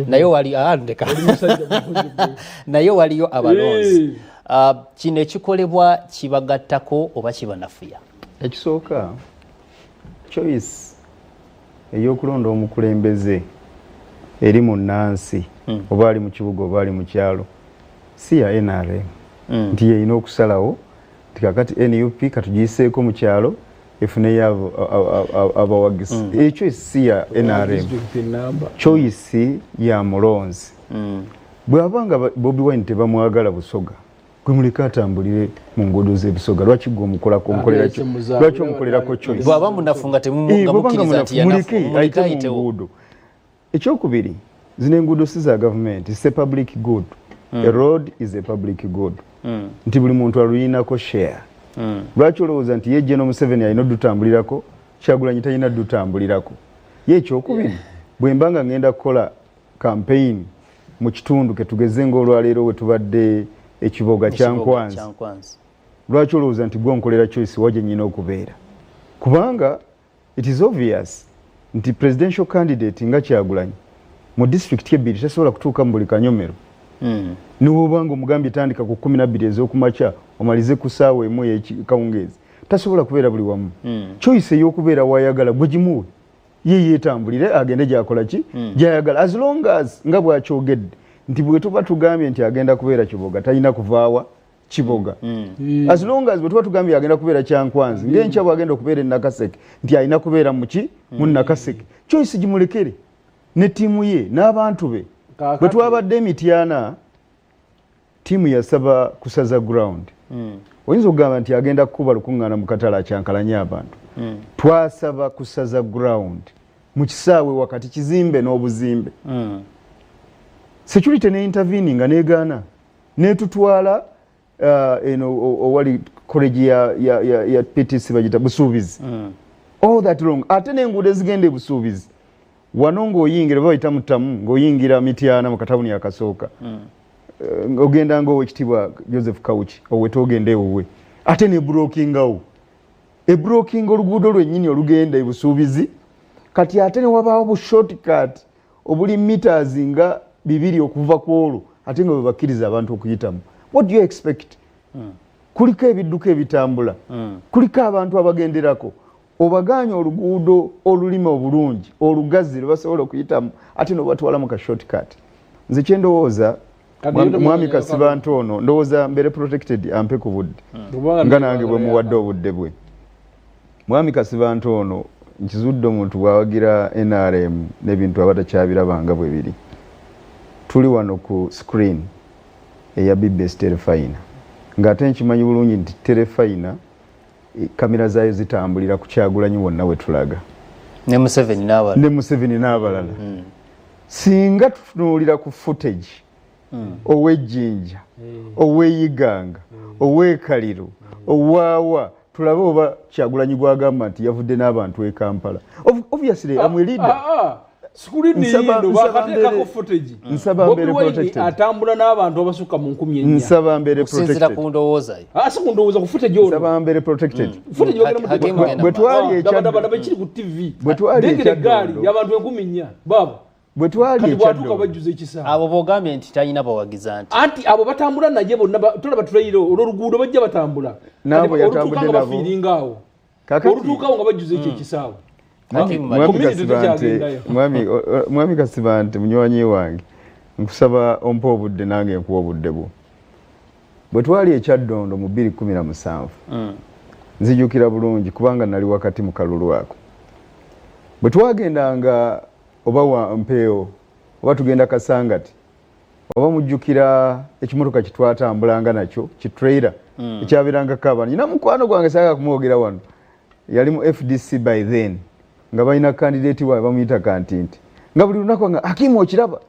naye wali ndeka naye waliyo abalonzi kino ekikolebwa kibagattako oba kibanafuya. Ekisooka choice ey'okulonda omukulembeze eri munnansi oba ali mu kibuga oba ali mu kyalo si ya NRM nti yeyina okusalawo nti kakati NUP katugiyiseeko mu kyalo efuneyo abawagizi. Ekyo si ya NRM, choice ya mulonzi. Bw'abanga Bobi Wine tebamwagala Busoga gwe muleka atambulire mu nguudo z'ebisoga, lwaki gwe omukolako omukolera kyo, lwaki omukolerako choice? Bw'aba munafunga temumukkiriza nti ayite mu nguudo. Ekyokubiri, zino enguudo si za gavumenti, it's a public good. A road is a public good. Nti buli muntu aluyinako share. Lwaki olowooza nti ye General Museveni alina oddutambulirako, Kyagulanyi talina ddutambulirako? Ye ekyokubiri, bwe mbanga ngenda kukola campaign mu kitundu ke tugeze ng'olwaleero we tubadde ekiboga kya Nkwanzi, lwaki olowooza nti gwe onkolera choice waje nnyina okubeera? Kubanga it is obvious nti presidential candidate nga Kyagulanyi mu district ebbiri tasobola kutuuka mu buli kanyomero. Niwobanga omugambye tandika ku 12 ez'okumakya omalize ku ssaawa emu ey'ekawungeezi, tasobola kubeera buli wamu. Choice ey'okubeera wayagala gwe gimuwe, ye yeetambulire agende gy'akola ki gy'ayagala, as long as nga bw'akyogedde nti bwe tuba tugambye nti agenda kubeera Kiboga talina kuvaawa Kiboga. As long as bwe tuba tugambye agenda kubeera Kyankwanzi ng'enkya bw'agenda okubeera Nakaseke nti alina kubeera mu Nakaseke, choice gimulekere ne ttiimu ye n'abantu be. Bwe twabadde Mityana ttiimu yasaba kusaza ground. Oyinza okugamba nti agenda kukuba lukuŋŋaana mu katale akyankalanya abantu. Twasaba kusaza ground mu kisaawe wakati kizimbe n'obuzimbe. Security ne intervening neegaana netutwala owali college ya PTC bagita Busuubizi. All that wrong. Ate n'enguudo ezigenda Busuubizi wano ng'oyingira bayita mutamu ng'oyingira Mityana mu katabuni akasooka. Ogenda ng'owekitibwa Joseph Kawuki owetogende ewuwe ate ne brokingawo ebroking oluguudo lwennyini olugenda Busuubizi kati ate ne wabaawo bu shortcut obuli meters nga 2 okuva ku olwo ate nga bebakkiriza abantu okuyitamu. What do you expect? Kuliko ebidduka ebitambula, kuliko abantu abagenderako, obaganya oluguudo olulima obulungi olugazi lwe basobola okuyitamu ate n'obatwala mu ka shortcut. Nze kye ndowooza Mwami Kasiba Ntono ndowooza mbere protected ampe ku budde nga nange bwe muwadde obudde bwe. Mwami Kasiba Ntono nkizudde omuntu bw'awagira NRM n'ebintu abatakyabirabanga bwe biri. Tuli wano ku screen eya BBS Terefayina ng'ate nkimanyi bulungi nti Terefayina kamera zaayo zitambulira ku Kyagulanyi wonna we tulaga ne Museveni n'abalala. Singa tutunuulira ku footage ow'Ejjinja, ow'Eyiganga, ow'Ekaliro, owaawa tulabe oba Kyagulanyi gwagamba nti yavudde n'abantu e Kampala. Obviously amwe leader. Nsaba mbere protected. Atambula n'abantu abasukka mu 1000. Nsaba mbere protected. Sinzira ku ndowooza. Si ku ndowooza ku footage ono. Nsaba mbere protected. Footage yogera mu bwe twali ekyaddo bakiri ku TV. Bwe twali ekyaddo y'abantu 1000 baba. Bwe twali ekyaddo bajjuze ekisaawe. Abo bogambye nti talina bawagiza nti. Anti abo batambula naye bonna tulaba tulayiro olw'oluguudo bajja batambula. Nabo yatambudde nabo. Olutuukawo nga bajjuze ekisaawe. Mwami Kasiba nti munywanyi wange nkusaba ompa obudde nange nkuwa obudde bwo. Bwe twali ekyaddondo mu 2017 nzijukira bulungi kubanga nali wakati mu kalulu ako. Bwe twagendanga oba wa Mpeewo oba tugenda Kasangati oba mujjukira ekimotoka kitwatambulanga nakyo kitrailer ekyabirangako abantu. Nyina mukwano gwange saaga kumwogera wano yali mu FDC by then nga balina candidate waabwe bamuyita Kantinti nga buli lunaku nga Hakimu okiraba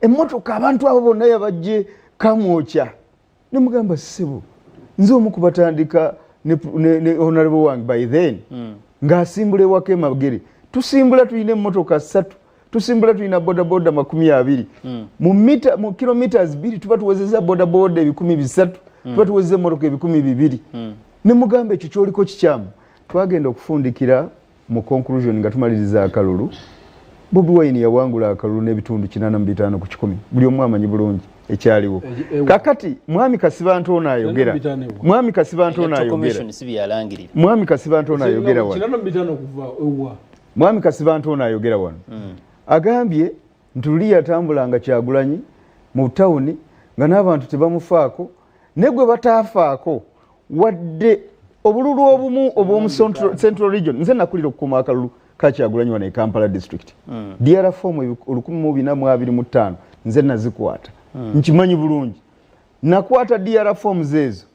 emmotoka abantu abo bonna yabajje kamwokya ne mugamba ssebo nze omu kubatandika ne honorable wange by then ng'asimbula ewaka Magere tusimbula tulina emmotoka 3 tusimbula tulina bodaboda 20 mu kilometers 2 tuba tuwezeza bodaboda 300 tuba tuwezeza emmotoka 200 ne mugamba ekyo kyoliko kikyamu. Twagenda okufundikira mu conclusion nga tumaliriza akalulu Bobi Wine yawangula akalulu n'ebitundu 85 ku 100 buli omu amanyi bulungi ekyaliwo kakati mwami Kasibantu ono ayogera mwami Kasibantu ono ayogera mwami Kasibantu ono ayogera wano mwami Kasibantu ono ayogera wano agambye ntuli yatambulanga Kyagulanyi mu tawuni nga n'abantu tebamufaako negwe bataafaako wadde obululu obumu obw'omu Central Region nze nakulira okukuuma akalulu ka Kyagulanyi wano e Kampala District DR form 1425 nze nazikwata nkimanyi bulungi nakwata DR forms ezo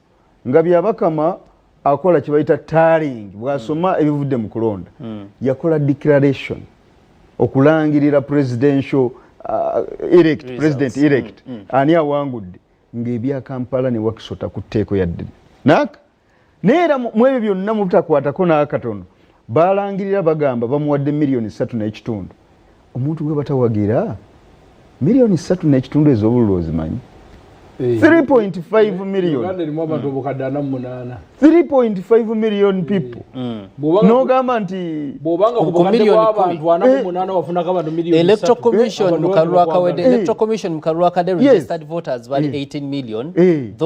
nga byabakama akola kibayita tallying bwasoma ebivudde mu kulonda yakola declaration okulangirira presidential president elect ani awangudde ng'ebya Kampala ne wakisota ku tteeko yadde naka neera mu ebyo byonna mu butakwatako n'akatono balangirira bagamba bamuwadde $3.5 million omuntu gwe batawagira $3.5 million ez'obululu ozimanyi 3.5 million 3.5 million people nogamba nti Electoral Commission mukalulu akawedde Electoral Commission mukalulu akadde registered voters bali 18 million